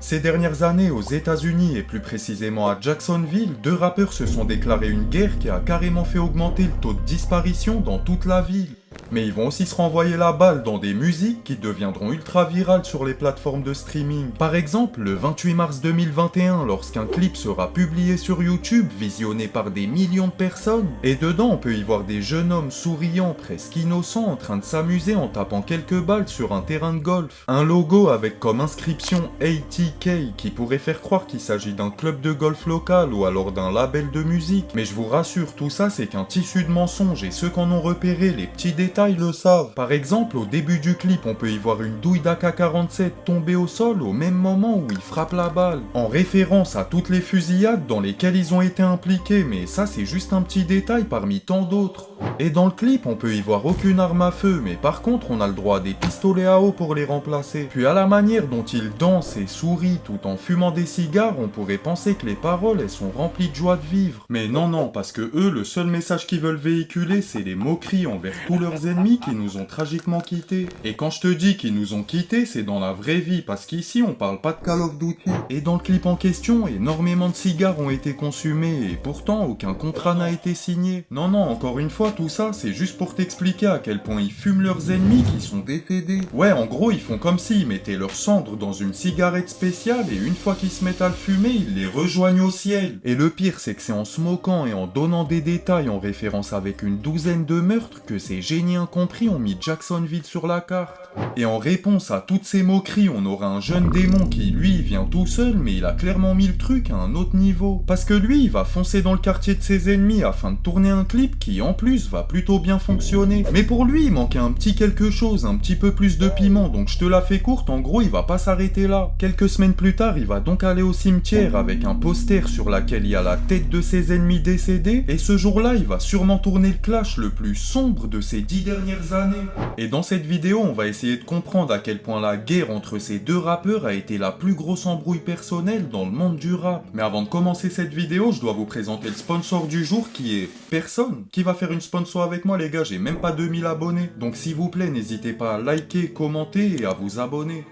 Ces dernières années, aux États-Unis et plus précisément à Jacksonville, deux rappeurs se sont déclarés une guerre qui a carrément fait augmenter le taux de disparition dans toute la ville. Mais ils vont aussi se renvoyer la balle dans des musiques qui deviendront ultra virales sur les plateformes de streaming. Par exemple, le 28 mars 2021, lorsqu'un clip sera publié sur YouTube, visionné par des millions de personnes, et dedans on peut y voir des jeunes hommes souriants, presque innocents, en train de s'amuser en tapant quelques balles sur un terrain de golf. Un logo avec comme inscription ATK qui pourrait faire croire qu'il s'agit d'un club de golf local ou alors d'un label de musique. Mais je vous rassure, tout ça c'est qu'un tissu de mensonges et ceux qui en ont repéré les petits détails le savent. Par exemple, au début du clip, on peut y voir une douille d'AK-47 tomber au sol au même moment où il frappe la balle, en référence à toutes les fusillades dans lesquelles ils ont été impliqués, mais ça c'est juste un petit détail parmi tant d'autres. Et dans le clip, on peut y voir aucune arme à feu, mais par contre on a le droit à des pistolets à eau pour les remplacer. Puis à la manière dont il danse et sourit tout en fumant des cigares, on pourrait penser que les paroles elles sont remplies de joie de vivre. Mais non, parce que eux, le seul message qu'ils veulent véhiculer, c'est les moqueries envers tous leurs ennemis qui nous ont tragiquement quittés. Et quand je te dis qu'ils nous ont quittés, c'est dans la vraie vie, parce qu'ici on parle pas de Call of Duty. Et dans le clip en question, énormément de cigares ont été consumés, et pourtant aucun contrat n'a été signé. Non, encore une fois, tout ça, c'est juste pour t'expliquer à quel point ils fument leurs ennemis qui sont décédés. Ouais, en gros, ils font comme s'ils mettaient leurs cendres dans une cigarette spéciale, et une fois qu'ils se mettent à le fumer, ils les rejoignent au ciel. Et le pire, c'est que c'est en se moquant et en donnant des détails en référence avec une douzaine de meurtres que ces génies incompris ont mis Jacksonville sur la carte. Et en réponse à toutes ces moqueries, on aura un jeune démon qui, lui, vient tout seul, mais il a clairement mis le truc à un autre niveau. Parce que lui, il va foncer dans le quartier de ses ennemis afin de tourner un clip qui, en plus, va plutôt bien fonctionner. Mais pour lui, il manquait un petit quelque chose, un petit peu plus de piment, donc je te la fais courte, en gros, il va pas s'arrêter là. Quelques semaines plus tard, il va donc aller au cimetière avec un poster sur lequel il y a la tête de ses ennemis décédés, et ce jour-là, il va sûrement tourner le clash le plus sombre de ces 10 dernières années. Et dans cette vidéo, on va essayer de comprendre à quel point la guerre entre ces deux rappeurs a été la plus grosse embrouille personnelle dans le monde du rap. Mais avant de commencer cette vidéo, je dois vous présenter le sponsor du jour qui est personne. Qui va faire une sponsor avec moi les gars, j'ai même pas 2000 abonnés. Donc s'il vous plaît, n'hésitez pas à liker, commenter et à vous abonner.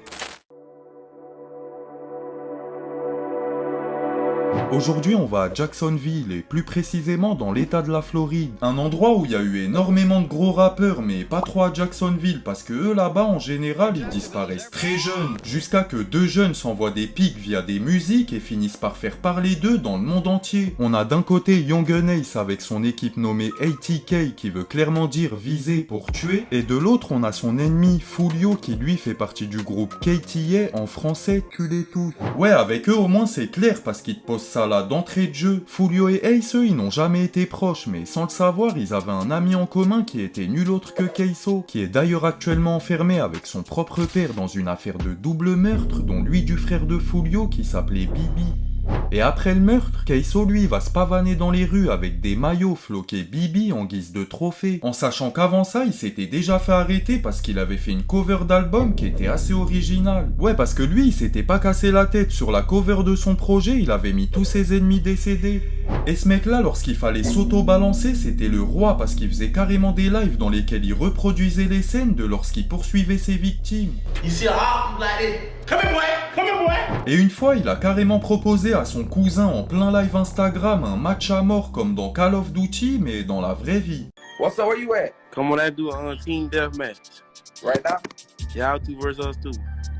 Aujourd'hui, on va à Jacksonville, et plus précisément dans l'état de la Floride. Un endroit où il y a eu énormément de gros rappeurs, mais pas trop à Jacksonville, parce que eux là-bas, en général, ils disparaissent très jeunes. Jusqu'à que deux jeunes s'envoient des pics via des musiques et finissent par faire parler d'eux dans le monde entier. On a d'un côté Young Ace avec son équipe nommée ATK, qui veut clairement dire viser pour tuer, et de l'autre, on a son ennemi Foolio, qui lui fait partie du groupe KTA, en français, Culez tous. Ouais, avec eux au moins c'est clair, parce qu'ils te posent ça là d'entrée de jeu. Foolio et Ace, eux, ils n'ont jamais été proches, mais sans le savoir, ils avaient un ami en commun qui était nul autre que Keiso, qui est d'ailleurs actuellement enfermé avec son propre père dans une affaire de double meurtre, dont lui du frère de Foolio qui s'appelait Bibi. Et après le meurtre, Keiso lui va se pavaner dans les rues avec des maillots floqués Bibi en guise de trophée, en sachant qu'avant ça, il s'était déjà fait arrêter parce qu'il avait fait une cover d'album qui était assez originale. Ouais, parce que lui, il s'était pas cassé la tête, sur la cover de son projet, il avait mis tous ses ennemis décédés. Et ce mec-là, lorsqu'il fallait s'auto-balancer, c'était le roi parce qu'il faisait carrément des lives dans lesquels il reproduisait les scènes de lorsqu'il poursuivait ses victimes. Et une fois, il a carrément proposé à son cousin en plein live Instagram un match à mort comme dans Call of Duty, mais dans la vraie vie. What's up, where you at? Come on, I do a team deathmatch. Right now? Y'all two versus us two.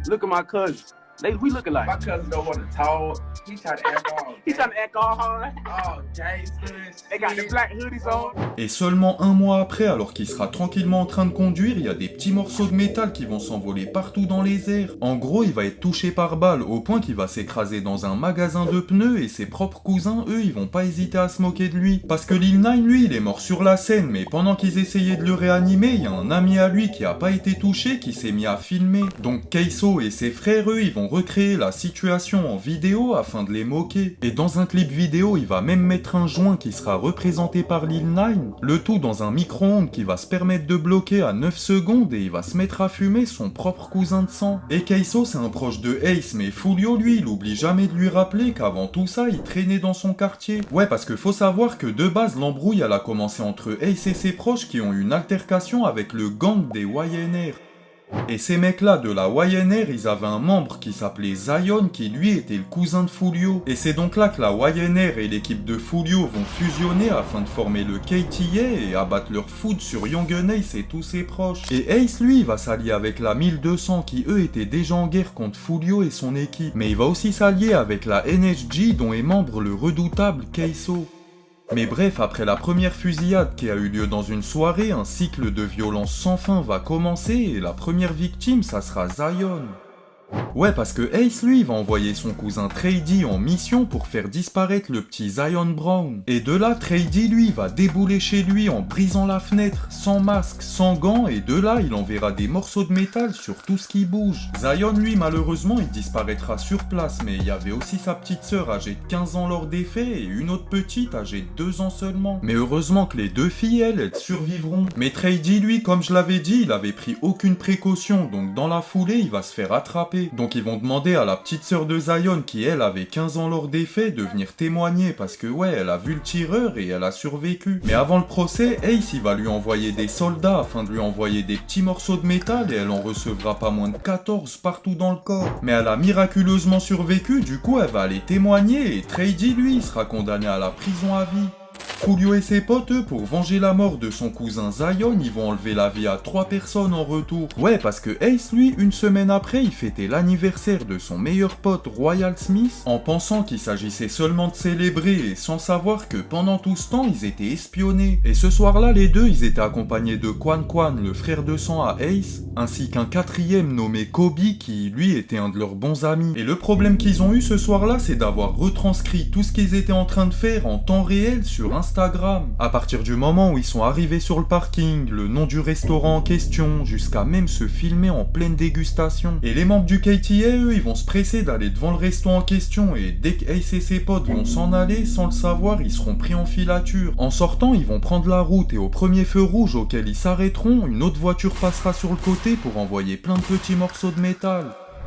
Look at my cousins. We look alike. My cousin don't want to talk. He trying to act all. He trying to act all hard. Oh, gangster. They got the black hoodies on. Et seulement un mois après, alors qu'il sera tranquillement en train de conduire, il y a des petits morceaux de métal qui vont s'envoler partout dans les airs. En gros, il va être touché par balle au point qu'il va s'écraser dans un magasin de pneus et ses propres cousins, eux, ils vont pas hésiter à se moquer de lui. Parce que Lil Nine, lui, il est mort sur la scène, mais pendant qu'ils essayaient de le réanimer, il y a un ami à lui qui a pas été touché qui s'est mis à filmer. Donc Keiso et ses frères, eux, ils vont recréer la situation en vidéo afin de les moquer. Et dans un clip vidéo, il va même mettre un joint qui sera représenté par Lil Nine, le tout dans un micro-ondes qui va se permettre de bloquer à 9 secondes et il va se mettre à fumer son propre cousin de sang. Et Keiso, c'est un proche de Ace, mais Foolio, lui, il oublie jamais de lui rappeler qu'avant tout ça, il traînait dans son quartier. Ouais, parce que faut savoir que de base, l'embrouille, elle a commencé entre Ace et ses proches qui ont eu une altercation avec le gang des YNR. Et ces mecs-là de la YNR, ils avaient un membre qui s'appelait Zion, qui lui était le cousin de Foolio. Et c'est donc là que la YNR et l'équipe de Foolio vont fusionner afin de former le KTA et abattre leur foot sur Young Ace et tous ses proches. Et Ace, lui, va s'allier avec la 1200 qui eux étaient déjà en guerre contre Foolio et son équipe. Mais il va aussi s'allier avec la NSG dont est membre le redoutable Keiso. Mais bref, après la première fusillade qui a eu lieu dans une soirée, un cycle de violence sans fin va commencer et la première victime, ça sera Zion. Ouais, parce que Ace, lui, va envoyer son cousin Trady en mission pour faire disparaître le petit Zion Brown. Et de là, Trady, lui, va débouler chez lui en brisant la fenêtre, sans masque, sans gants, et de là, il enverra des morceaux de métal sur tout ce qui bouge. Zion, lui, malheureusement, il disparaîtra sur place, mais il y avait aussi sa petite sœur âgée de 15 ans lors des faits, et une autre petite âgée de 2 ans seulement. Mais heureusement que les deux filles, elles survivront. Mais Trady, lui, comme je l'avais dit, il avait pris aucune précaution, donc dans la foulée, il va se faire attraper. Donc ils vont demander à la petite sœur de Zion, qui elle avait 15 ans lors des faits, de venir témoigner parce que ouais, elle a vu le tireur et elle a survécu. Mais avant le procès, Ace il va lui envoyer des soldats afin de lui envoyer des petits morceaux de métal et elle en recevra pas moins de 14 partout dans le corps. Mais elle a miraculeusement survécu, du coup elle va aller témoigner et Trady lui il sera condamné à la prison à vie. Foolio et ses potes, eux, pour venger la mort de son cousin Zion, ils vont enlever la vie à 3 personnes en retour. Ouais, parce que Ace, lui, une semaine après, il fêtait l'anniversaire de son meilleur pote Royal Smith, en pensant qu'il s'agissait seulement de célébrer et sans savoir que pendant tout ce temps, ils étaient espionnés. Et ce soir-là, les deux, ils étaient accompagnés de Quan Quan, le frère de sang à Ace, ainsi qu'un quatrième nommé Kobe, qui, lui, était un de leurs bons amis. Et le problème qu'ils ont eu ce soir-là, c'est d'avoir retranscrit tout ce qu'ils étaient en train de faire en temps réel sur Instagram. À partir du moment où ils sont arrivés sur le parking, le nom du restaurant en question, jusqu'à même se filmer en pleine dégustation. Et les membres du KTA, eux, ils vont se presser d'aller devant le resto en question et dès que Ace et ses potes vont s'en aller, sans le savoir, ils seront pris en filature. En sortant, ils vont prendre la route et au premier feu rouge auquel ils s'arrêteront, une autre voiture passera sur le côté pour envoyer plein de petits morceaux de métal.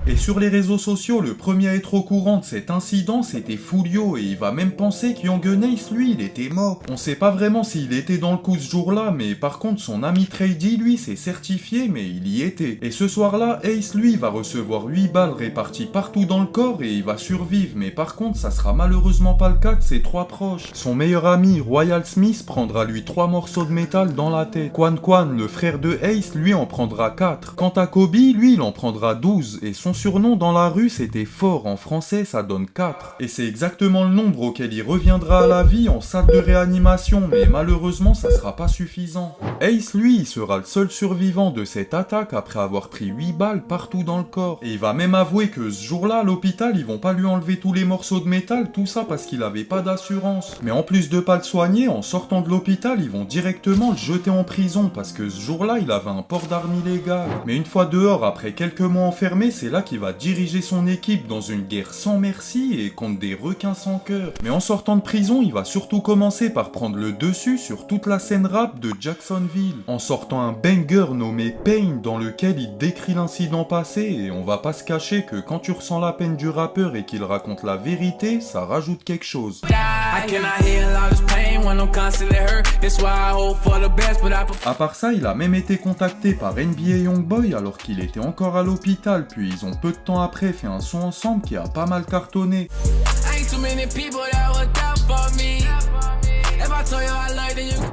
Et sur les réseaux sociaux, le premier à être au courant de cet incident, c'était Foolio, et il va même penser que Young Ace, lui, il était mort. On sait pas vraiment s'il était dans le coup ce jour-là, mais par contre, son ami Trady, lui, s'est certifié, mais il y était. Et ce soir-là, Ace, lui, va recevoir 8 balles réparties partout dans le corps, et il va survivre, mais par contre, ça sera malheureusement pas le cas de ses 3 proches. Son meilleur ami, Royal Smith, prendra lui 3 morceaux de métal dans la tête. Quan Quan, le frère de Ace, lui, en prendra 4. Quant à Kobe, lui, il en prendra 12, et son surnom dans la rue c'était Fort, en français ça donne 4. Et c'est exactement le nombre auquel il reviendra à la vie en salle de réanimation, mais malheureusement ça sera pas suffisant. Ace lui, il sera le seul survivant de cette attaque après avoir pris 8 balles partout dans le corps. Et il va même avouer que ce jour-là à l'hôpital ils vont pas lui enlever tous les morceaux de métal, tout ça parce qu'il avait pas d'assurance. Mais en plus de pas le soigner, en sortant de l'hôpital ils vont directement le jeter en prison parce que ce jour-là il avait un port d'armes illégal. Mais une fois dehors, après quelques mois enfermé, c'est là qu'il va diriger son équipe dans une guerre sans merci et contre des requins sans cœur. Mais en sortant de prison, il va surtout commencer par prendre le dessus sur toute la scène rap de Jacksonville, en sortant un banger nommé Pain dans lequel il décrit l'incident passé, et on va pas se cacher que quand tu ressens la peine du rappeur et qu'il raconte la vérité, ça rajoute quelque chose. À part ça, il a même été contacté par NBA Youngboy alors qu'il était encore à l'hôpital, puis ils ont peu de temps après fait un son ensemble qui a pas mal cartonné.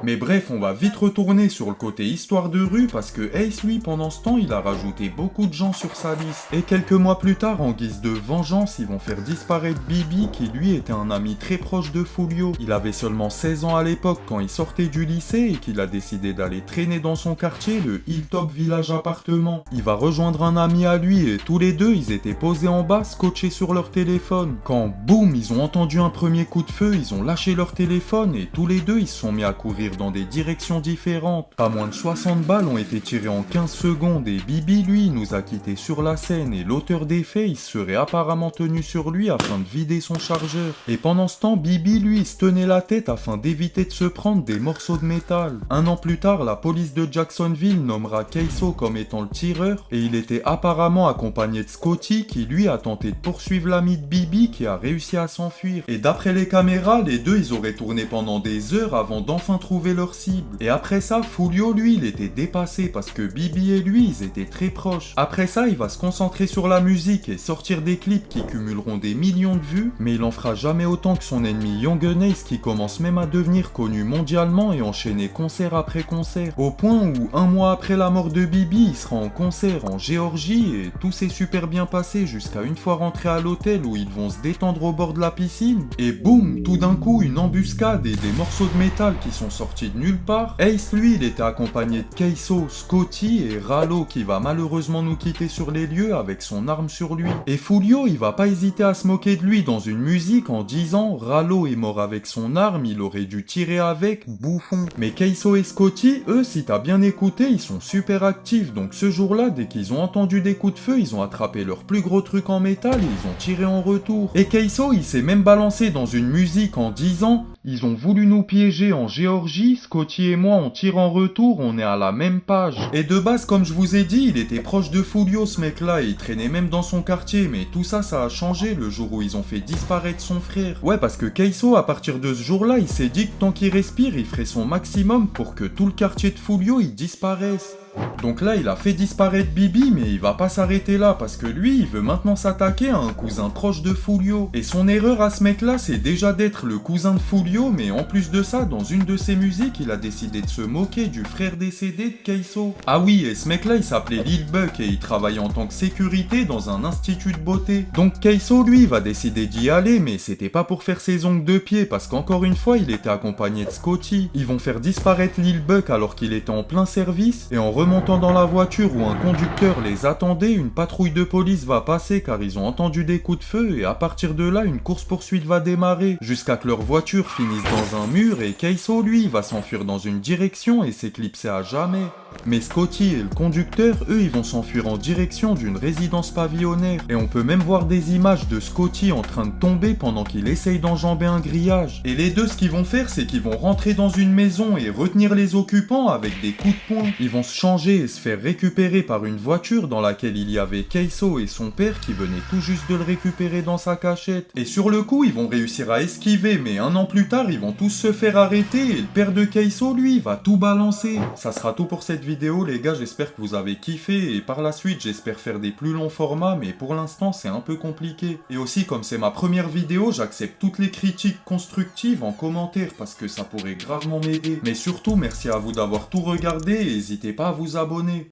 Mais bref, on va vite retourner sur le côté histoire de rue parce que Ace, lui, pendant ce temps, il a rajouté beaucoup de gens sur sa liste. Et quelques mois plus tard, en guise de vengeance, ils vont faire disparaître Bibi, qui lui était un ami très proche de Foolio. Il avait seulement 16 ans à l'époque quand il sortait du lycée et qu'il a décidé d'aller traîner dans son quartier, le Hilltop Village Appartement. Il va rejoindre un ami à lui et tous les deux, ils étaient posés en bas, scotchés sur leur téléphone. Quand, boum, ils ont entendu un premier coup de feu, ils ont lâché leur téléphone et tous les deux, ils se sont mis à courir dans des directions différentes. Pas moins de 60 balles ont été tirées en 15 secondes et Bibi, lui, nous a quittés sur la scène et l'auteur des faits, il serait apparemment tenu sur lui afin de vider son chargeur. Et pendant ce temps, Bibi, lui, il se tenait la tête afin d'éviter de se prendre des morceaux de métal. Un an plus tard, la police de Jacksonville nommera Keiso comme étant le tireur et il était apparemment accompagné de Scotty qui, lui, a tenté de poursuivre l'ami de Bibi qui a réussi à s'enfuir. Et d'après les caméras, les deux, ils auraient tourné pendant des heures avant d'enfin trouver leur cible. Et après ça, Foolio, lui, il était dépassé parce que Bibi et lui, ils étaient très proches. Après ça, il va se concentrer sur la musique et sortir des clips qui cumuleront des millions de vues, mais il en fera jamais autant que son ennemi Young Ace qui commence même à devenir connu mondialement et enchaîner concert après concert. Au point où, un mois après la mort de Bibi, il sera en concert en Géorgie et tout s'est super bien passé jusqu'à une fois rentré à l'hôtel où ils vont se détendre au bord de la piscine. Et boum, tout d'un coup, une embuscade et des morceaux de métal qui sont sortis de nulle part. Ace, lui, il était accompagné de Keiso, Scotty et Rallo qui va malheureusement nous quitter sur les lieux avec son arme sur lui. Et Foolio, il va pas hésiter à se moquer de lui dans une musique en disant Rallo est mort avec son arme, il aurait dû tirer avec, bouffon. Mais Keiso et Scotty, eux, si t'as bien écouté, ils sont super actifs, donc ce jour-là, dès qu'ils ont entendu des coups de feu, ils ont attrapé leur plus gros truc en métal et ils ont tiré en retour. Et Keiso, il s'est même balancé dans une musique en disant ils ont voulu nous piéger en Géorgie, Scotty et moi on tire en retour, on est à la même page. Et de base, comme je vous ai dit, il était proche de Foolio ce mec-là et il traînait même dans son quartier, mais tout ça, ça a changé le jour où ils ont fait disparaître son frère. Ouais, parce que Keiso, à partir de ce jour-là, il s'est dit que tant qu'il respire, il ferait son maximum pour que tout le quartier de Foolio, il disparaisse. Donc là, il a fait disparaître Bibi, mais il va pas s'arrêter là, parce que lui, il veut maintenant s'attaquer à un cousin proche de Foolio. Et son erreur à ce mec-là, c'est déjà d'être le cousin de Foolio, mais en plus de ça, dans une de ses musiques, il a décidé de se moquer du frère décédé de Keiso. Ah oui, et ce mec-là, il s'appelait Lil Buck, et il travaillait en tant que sécurité dans un institut de beauté. Donc Keiso, lui, va décider d'y aller, mais c'était pas pour faire ses ongles de pied, parce qu'encore une fois, il était accompagné de Scotty. Ils vont faire disparaître Lil Buck alors qu'il était en plein service, et en remontant dans la voiture où un conducteur les attendait, une patrouille de police va passer car ils ont entendu des coups de feu et à partir de là, une course-poursuite va démarrer jusqu'à que leur voiture finisse dans un mur et Keiso, lui, va s'enfuir dans une direction et s'éclipser à jamais. Mais Scotty et le conducteur, eux, ils vont s'enfuir en direction d'une résidence pavillonnaire. Et on peut même voir des images de Scotty en train de tomber pendant qu'il essaye d'enjamber un grillage. Et les deux, ce qu'ils vont faire, c'est qu'ils vont rentrer dans une maison et retenir les occupants avec des coups de poing. Ils vont se changer et se faire récupérer par une voiture dans laquelle il y avait Keiso et son père qui venaient tout juste de le récupérer dans sa cachette. Et sur le coup, ils vont réussir à esquiver, mais un an plus tard, ils vont tous se faire arrêter et le père de Keiso, lui, va tout balancer. Ça sera tout pour cette vidéo, les gars, j'espère que vous avez kiffé et par la suite, j'espère faire des plus longs formats, mais pour l'instant, c'est un peu compliqué. Et aussi, comme c'est ma première vidéo, j'accepte toutes les critiques constructives en commentaire parce que ça pourrait gravement m'aider. Mais surtout, merci à vous d'avoir tout regardé et n'hésitez pas à vous abonner.